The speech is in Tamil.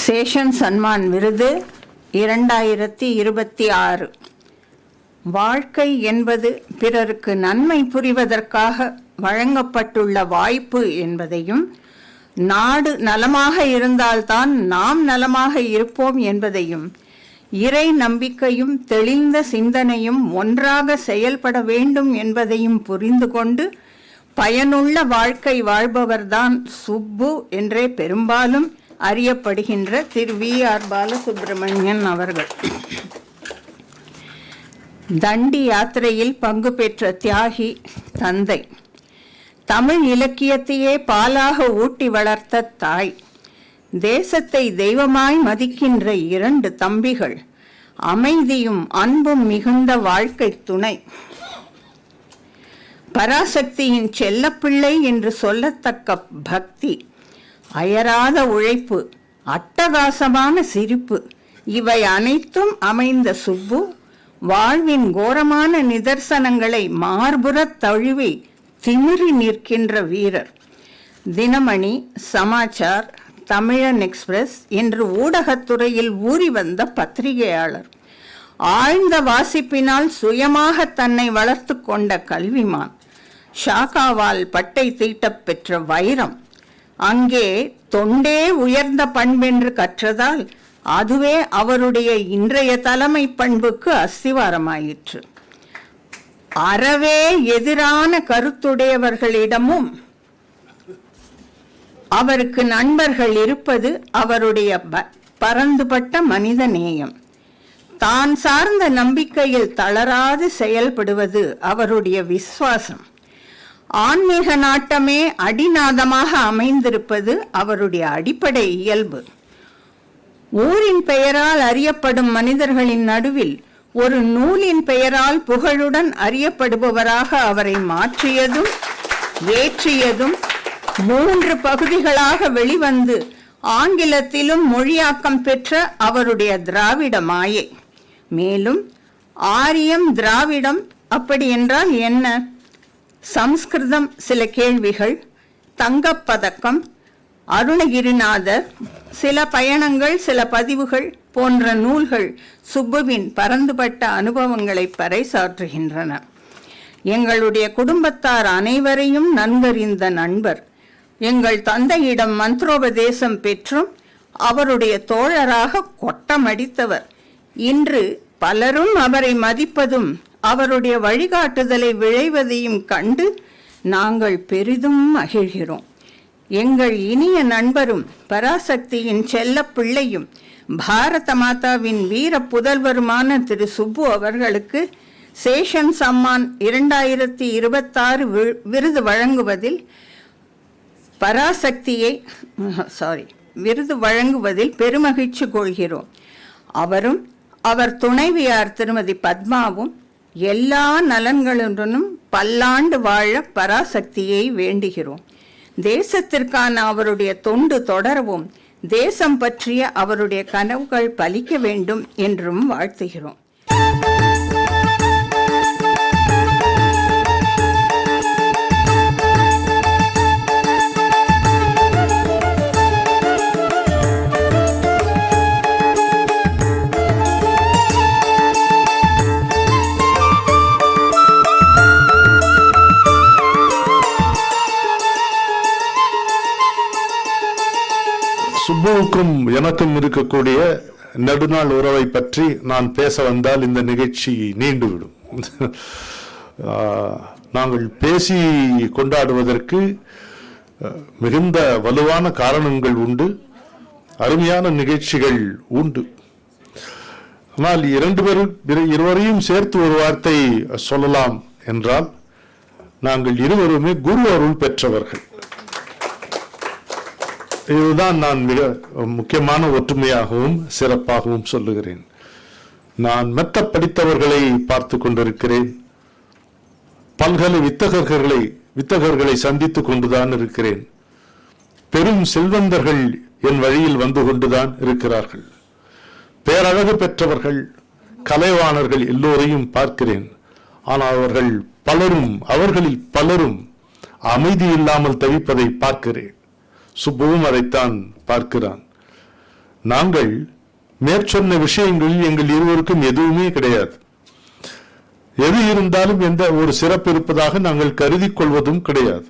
சேஷன் சன்மான் விருது 2026. வாழ்க்கை என்பது பிறருக்கு நன்மை புரிவதற்காக வழங்கப்பட்டுள்ள வாய்ப்பு என்பதையும், நாடு நலமாக இருந்தால்தான் நாம் நலமாக இருப்போம் என்பதையும், இறை நம்பிக்கையும் தெளிந்த சிந்தனையும் ஒன்றாக செயல்பட வேண்டும் என்பதையும் புரிந்து கொண்டு பயனுள்ள வாழ்க்கை வாழ்பவர்தான் சுப்பு என்றே பெரும்பாலும் அறியப்படுகின்ற திரு வி.ஆர். பாலசுப்ரமணியன் அவர்கள். தண்டி யாத்திரையில் பங்கு பெற்ற தியாகி தந்தை, தமிழ் இலக்கியத்தையே பாலாக ஊட்டி வளர்த்த தாய், தேசத்தை தெய்வமாய் மதிக்கின்ற 2 தம்பிகள், அமைதியும் அன்பும் மிகுந்த வாழ்க்கை துணை, பராசக்தியின் செல்லப்பிள்ளை என்று சொல்லத்தக்க பக்தி, அயராத உழைப்பு, அட்டகாசமான சிரிப்பு, இவை அனைத்தும் அமைந்த சுப்பு வாழ்வின் கோரமான நிதர்சனங்களை மார்புறத் தழுவி திமிரி நிற்கின்ற வீரர். தினமணி, சமாச்சார், தமிழன் எக்ஸ்பிரஸ் என்று ஊடகத்துறையில் ஊறி வந்த பத்திரிகையாளர். ஆழ்ந்த வாசிப்பினால் சுயமாக தன்னை வளர்த்து கொண்ட கல்விமான். ஷாக்காவால் பட்டை தீட்டப் பெற்ற வைரம். அங்கே தொண்டே உயர்ந்த பண்பென்று கற்றதால் அதுவே அவருடைய இன்றைய தலைமை பண்புக்கு அஸ்திவாரமாயிற்று. அறவே எதிரான கருத்துடையவர்களிடமும் அவருக்கு நண்பர்கள் இருப்பது அவருடைய பரந்துபட்ட மனித நேயம். தான் சார்ந்த நம்பிக்கையில் தளராது செயல்படுவது அவருடைய விசுவாசம். ஆன்மீக நாட்டமே அடிநாதமாக அமைந்திருப்பது அவருடைய அடிப்படை இயல்பு. ஊரின் பெயரால் அறியப்படும் மனிதர்களின் நடுவில் ஒரு நூலின் பெயரால் புகழுடன் அறியப்படுபவராக அவரை மாற்றியதும் ஏற்றியதும் 3 பகுதிகளாக வெளிவந்து ஆங்கிலத்திலும் மொழியாக்கம் பெற்ற அவருடைய திராவிட மாயை. மேலும் ஆரியம் திராவிடம் அப்படி என்றால் என்ன? சம்ஸ்கிருதம் சில கேள்விகள், தங்கப்பதக்கம், அருணகிரிநாதர், சில பயணங்கள், சில பதிவுகள் போன்ற நூல்கள் சுப்புவின் பரந்துபட்ட அனுபவங்களை பறைசாற்றுகின்றன. எங்களுடைய குடும்பத்தார் அனைவரையும் நன்கறிந்த நண்பர். எங்கள் தந்தையிடம் மந்திரோபதேசம் பெற்றும் அவருடைய தோழராக கொட்டமடித்தவர். இன்று பலரும் அவரை மதிப்பதும் அவருடைய வழிகாட்டுதலை விளைவதையும் கண்டு நாங்கள் பெரிதும் மகிழ்கிறோம். எங்கள் இனிய நண்பரும் பராசக்தியின் செல்ல பிள்ளையும் பாரத மாதாவின் வீர புதல்வருமான திரு சுப்பு அவர்களுக்கு சேஷன் சம்மான் 2026 விருது வழங்குவதில் விருது வழங்குவதில் பெருமகிழ்ச்சி கொள்கிறோம். அவரும் அவர் துணைவியார் திருமதி பத்மாவும் எல்லா நலன்களுடனும் பல்லாண்டு வாழ பராசக்தியை வேண்டுகிறோம். தேசத்திற்கான அவருடைய தொண்டு தொடரவும், தேசம் பற்றிய அவருடைய கனவுகள் பலிக்க வேண்டும் என்றும் வாழ்த்துகிறோம். சுப்புவுக்கும் எனக்கும் இருக்கக்கூடிய நெடுநாள் உறவை பற்றி நான் பேச வந்தால் இந்த நிகழ்ச்சி நீண்டுவிடும். நாங்கள் பேசி கொண்டாடுவதற்கு மிகுந்த வலுவான காரணங்கள் உண்டு, அருமையான நிகழ்ச்சிகள் உண்டு. ஆனால் இருவரையும் சேர்த்து ஒரு வார்த்தை சொல்லலாம் என்றால், நாங்கள் இருவருமே குரு அருள் பெற்றவர்கள். இதுதான் நான் மிக முக்கியமான ஒற்றுமையாகவும் சிறப்பாகவும் சொல்லுகிறேன். நான் மெத்த படித்தவர்களை பார்த்து கொண்டிருக்கிறேன். பல்கலை வித்தகர்களை சந்தித்துக் கொண்டுதான் இருக்கிறேன். பெரும் செல்வந்தர்கள் என் வழியில் வந்து கொண்டுதான் இருக்கிறார்கள். பேரழகு பெற்றவர்கள், கலைவாணர்கள் எல்லோரையும் பார்க்கிறேன். ஆனால் அவர்களில் பலரும் அமைதி இல்லாமல் தவிப்பதை பார்க்கிறேன். சுப்புவும் அதைத்தான் பார்க்கிறான். நாங்கள் மேற்சொன்ன விஷயங்களில் எங்கள் இருவருக்கும் எதுவுமே கிடையாது. எது இருந்தாலும் எந்த ஒரு சிறப்பு இருப்பதாக நாங்கள் கருதி கொள்வதும் கிடையாது.